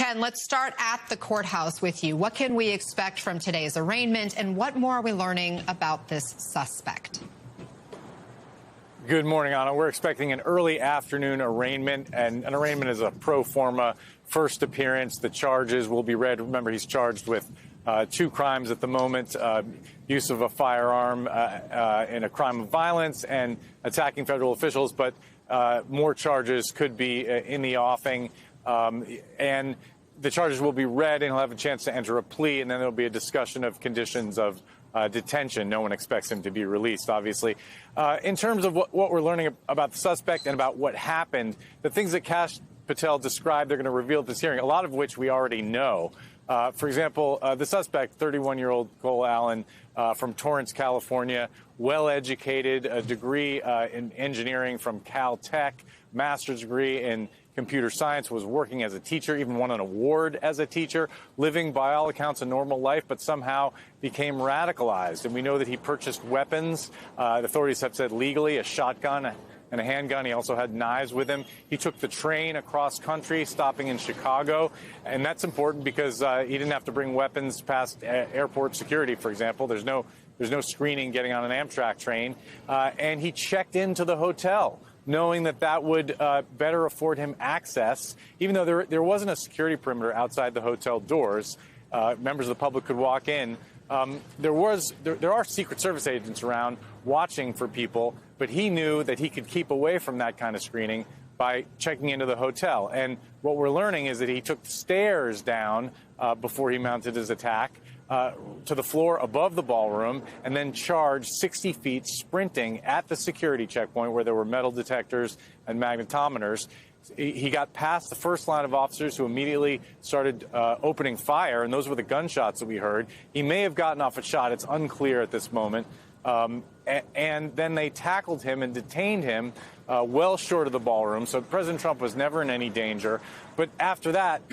Ken, let's start at the courthouse with you. What can we expect from today's arraignment, and what more are we learning about this suspect? Good morning, Anna. We're expecting an early afternoon arraignment, and an arraignment is a pro forma first appearance. The charges will be read. Remember, he's charged with two crimes at the moment, use of a firearm in a crime of violence and attacking federal officials, but more charges could be in the offing. And the charges will be read, and he'll have a chance to enter a plea, and then there'll be a discussion of conditions of detention. No one expects him to be released, obviously. In terms of what we're learning about the suspect and about what happened, the things that Kash Patel described they're going to reveal at this hearing, a lot of which we already know. For example, the suspect, 31-year-old Cole Allen from Torrance, California, well-educated, a degree in engineering from Caltech, master's degree in computer science, was working as a teacher, even won an award as a teacher, living by all accounts a normal life, but somehow became radicalized. And we know that he purchased weapons, the authorities have said legally, a shotgun and a handgun. He also had knives with him. He took the train across country, stopping in Chicago. And that's important because he didn't have to bring weapons past airport security, for example. There's no screening getting on an Amtrak train. And he checked into the hotel, knowing that that would better afford him access. Even though there wasn't a security perimeter outside the hotel doors, members of the public could walk in. There are Secret Service agents around watching for people, but he knew that he could keep away from that kind of screening by checking into the hotel. And what we're learning is that he took stairs down before he mounted his attack to the floor above the ballroom, and then charged 60 feet sprinting at the security checkpoint where there were metal detectors and magnetometers. He got past the first line of officers, who immediately started opening fire, and those were the gunshots that we heard. He may have gotten off a shot. It's unclear at this moment. And then they tackled him and detained him well short of the ballroom. So President Trump was never in any danger. But after that,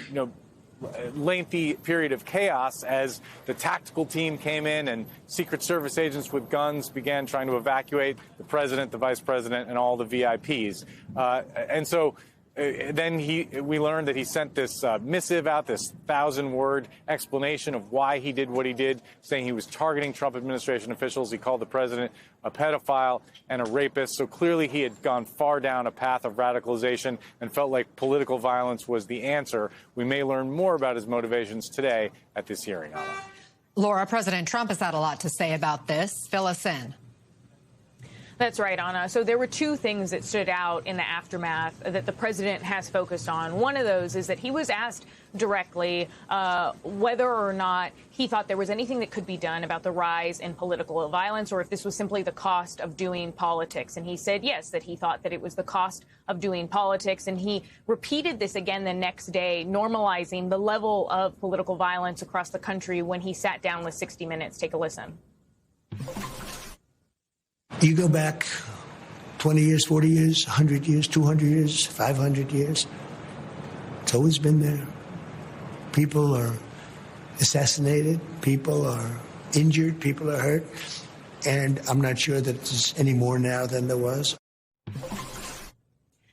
lengthy period of chaos as the tactical team came in and Secret Service agents with guns began trying to evacuate the president, the vice president, and all the VIPs. And so then we learned that he sent this missive out, this 1,000-word explanation of why he did what he did, saying he was targeting Trump administration officials. He called the president a pedophile and a rapist. So clearly he had gone far down a path of radicalization and felt like political violence was the answer. We may learn more about his motivations today at this hearing, Anna. Laura, President Trump has had a lot to say about this. Fill us in. That's right, Anna. So there were two things that stood out in the aftermath that the president has focused on. One of those is that he was asked directly whether or not he thought there was anything that could be done about the rise in political violence, or if this was simply the cost of doing politics. And he said, yes, that he thought that it was the cost of doing politics. And he repeated this again the next day, normalizing the level of political violence across the country when he sat down with 60 Minutes. Take a listen. You go back 20 years, 40 years, 100 years, 200 years, 500 years. It's always been there. People are assassinated. People are injured. People are hurt. And I'm not sure that it's any more now than there was.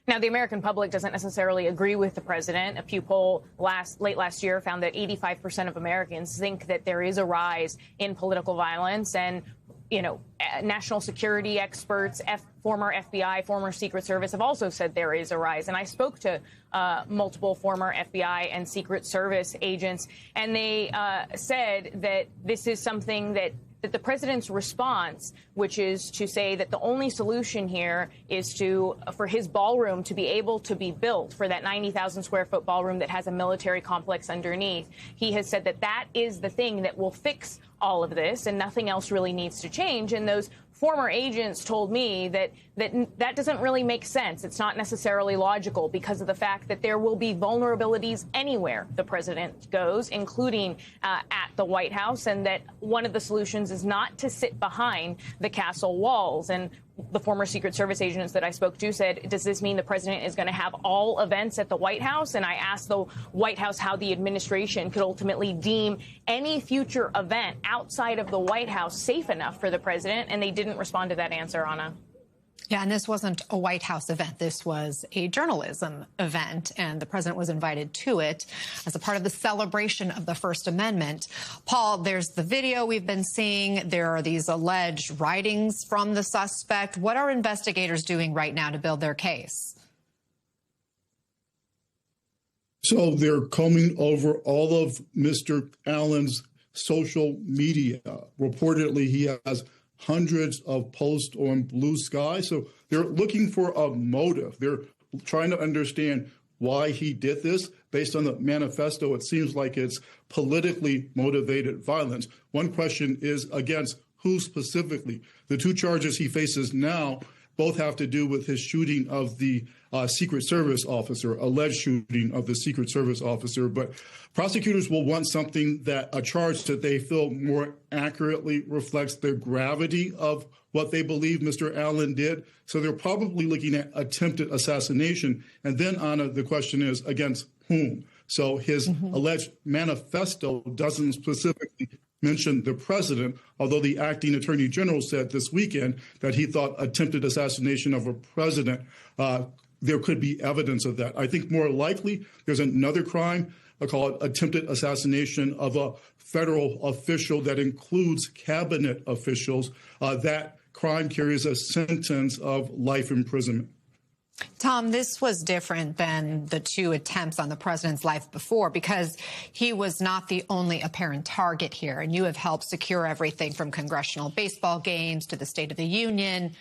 Now, the American public doesn't necessarily agree with the president. A Pew poll late last year found that 85% of Americans think that there is a rise in political violence. And national security experts, former FBI, former Secret Service have also said there is a rise. And I spoke to multiple former FBI and Secret Service agents, and they said that this is something that the president's response, which is to say that the only solution here is for his ballroom to be able to be built, for that 90,000 square foot ballroom that has a military complex underneath. He has said that that is the thing that will fix all of this, and nothing else really needs to change. And those former agents told me that doesn't really make sense. It's not necessarily logical because of the fact that there will be vulnerabilities anywhere the president goes, including at the White House, and that one of the solutions is not to sit behind the castle walls. And the former Secret Service agents that I spoke to said, does this mean the president is going to have all events at the White House? And I asked the White House how the administration could ultimately deem any future event outside of the White House safe enough for the president, and they didn't respond to that answer, Anna. Yeah, and this wasn't a White House event. This was a journalism event, and the president was invited to it as a part of the celebration of the First Amendment. Paul, there's the video we've been seeing. There are these alleged writings from the suspect. What are investigators doing right now to build their case? So they're combing over all of Mr. Allen's social media. Reportedly, he has hundreds of posts on Blue Sky. So they're looking for a motive. They're trying to understand why he did this. Based on the manifesto, it seems like it's politically motivated violence. One question is against who specifically? The two charges he faces now both have to do with his shooting of the Secret Service officer, alleged shooting of the Secret Service officer. But prosecutors will want something that a charge that they feel more accurately reflects the gravity of what they believe Mr. Allen did. So they're probably looking at attempted assassination. And then, Anna, the question is against whom? So his alleged manifesto doesn't specifically mention the president, although the acting attorney general said this weekend that he thought attempted assassination of a president, there could be evidence of that. I think more likely there's another crime, I call it attempted assassination of a federal official that includes cabinet officials. That crime carries a sentence of life imprisonment. Tom, this was different than the two attempts on the president's life before because he was not the only apparent target here. And you have helped secure everything from congressional baseball games to the State of the Union.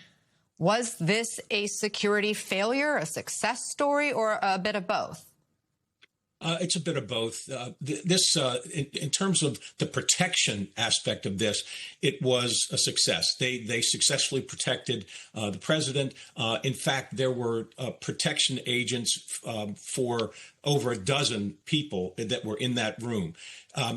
Was this a security failure, a success story, or a bit of both? It's a bit of both. In terms of the protection aspect of this, it was a success. They successfully protected the president. In fact, there were protection agents for over a dozen people that were in that room.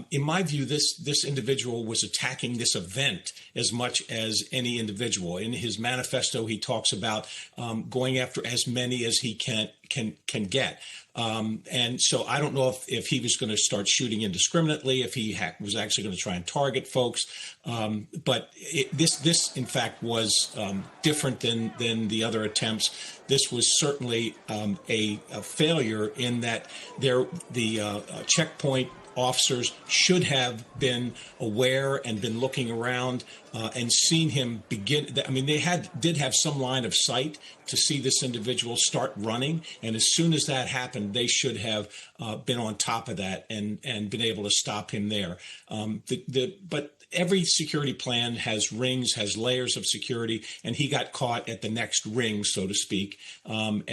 In my view, this individual was attacking this event as much as any individual. In his manifesto, he talks about going after as many as he can get. And so I don't know if he was going to start shooting indiscriminately, if he was actually going to try and target folks. But this, in fact, was different than the other attempts. This was certainly a failure in that the checkpoint officers should have been aware and been looking around and seen him begin. I mean, they did have some line of sight to see this individual start running. And as soon as that happened, they should have been on top of that and been able to stop him there. But every security plan has rings, has layers of security, and he got caught at the next ring, so to speak. As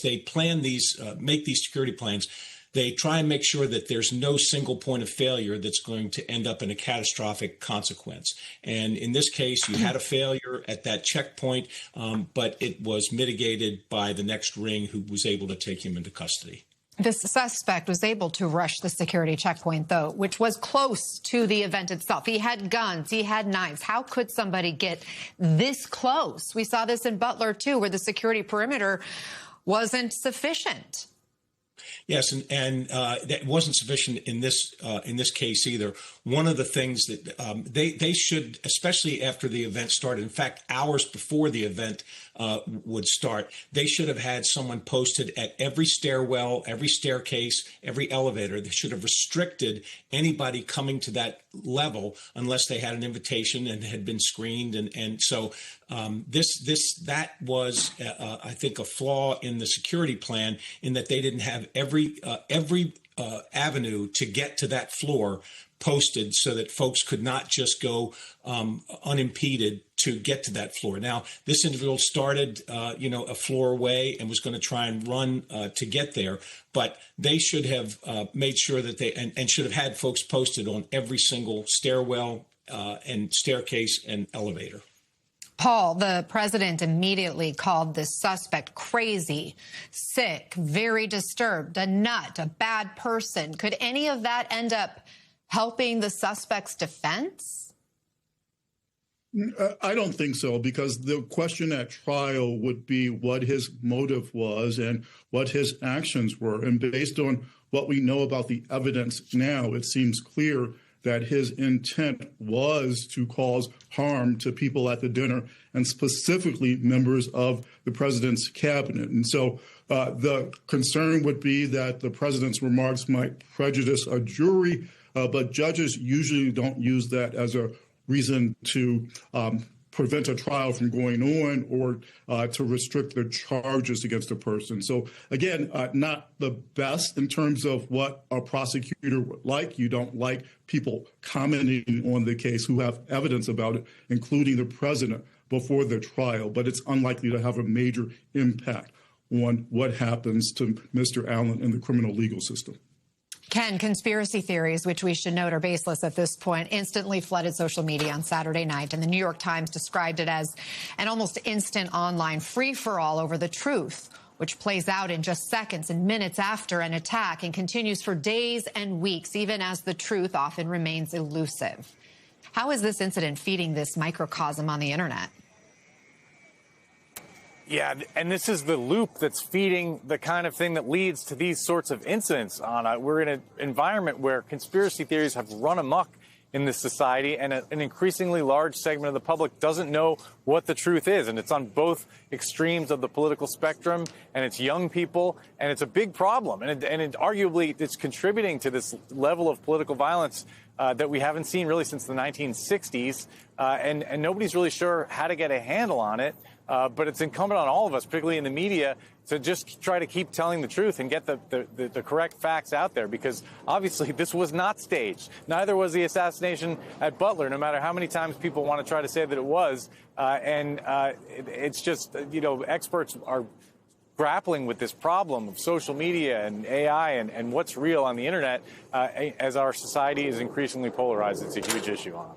they plan these, make these security plans, they try and make sure that there's no single point of failure that's going to end up in a catastrophic consequence. And in this case, you had a failure at that checkpoint, but it was mitigated by the next ring who was able to take him into custody. This suspect was able to rush the security checkpoint, though, which was close to the event itself. He had guns, he had knives. How could somebody get this close? We saw this in Butler, too, where the security perimeter wasn't sufficient. Yes, and that wasn't sufficient in this case either. One of the things that they should, especially after the event started, in fact, hours before the event would start, they should have had someone posted at every stairwell, every staircase, every elevator. They should have restricted anybody coming to that level unless they had an invitation and had been screened. And so that was, I think, a flaw in the security plan in that they didn't have every avenue to get to that floor posted so that folks could not just go unimpeded to get to that floor. Now, this individual started, a floor away and was going to try and run to get there, but they should have made sure that and should have had folks posted on every single stairwell and staircase and elevator. Paul, the president immediately called this suspect crazy, sick, very disturbed, a nut, a bad person. Could any of that end up helping the suspect's defense? I don't think so, because the question at trial would be what his motive was and what his actions were. And based on what we know about the evidence now, it seems clear that his intent was to cause harm to people at the dinner, and specifically members of the president's cabinet. And so the concern would be that the president's remarks might prejudice a jury, but judges usually don't use that as a reason to prevent a trial from going on or to restrict the charges against a person. So again, not the best in terms of what a prosecutor would like. You don't like people commenting on the case who have evidence about it, including the president, before the trial, but it's unlikely to have a major impact on what happens to Mr. Allen in the criminal legal system. Ken, conspiracy theories, which we should note are baseless at this point, instantly flooded social media on Saturday night, and the New York Times described it as an almost instant online free-for-all over the truth, which plays out in just seconds and minutes after an attack and continues for days and weeks, even as the truth often remains elusive. How is this incident feeding this microcosm on the internet? Yeah, and this is the loop that's feeding the kind of thing that leads to these sorts of incidents, Anna. We're in an environment where conspiracy theories have run amok in this society, and an increasingly large segment of the public doesn't know what the truth is. And it's on both extremes of the political spectrum, and it's young people, and it's a big problem. And arguably, it's contributing to this level of political violence that we haven't seen really since the 1960s. And nobody's really sure how to get a handle on it. But it's incumbent on all of us, particularly in the media, to just try to keep telling the truth and get the correct facts out there, because obviously this was not staged. Neither was the assassination at Butler, no matter how many times people want to try to say that it was. It's just, experts are grappling with this problem of social media and AI and what's real on the internet as our society is increasingly polarized. It's a huge issue on it.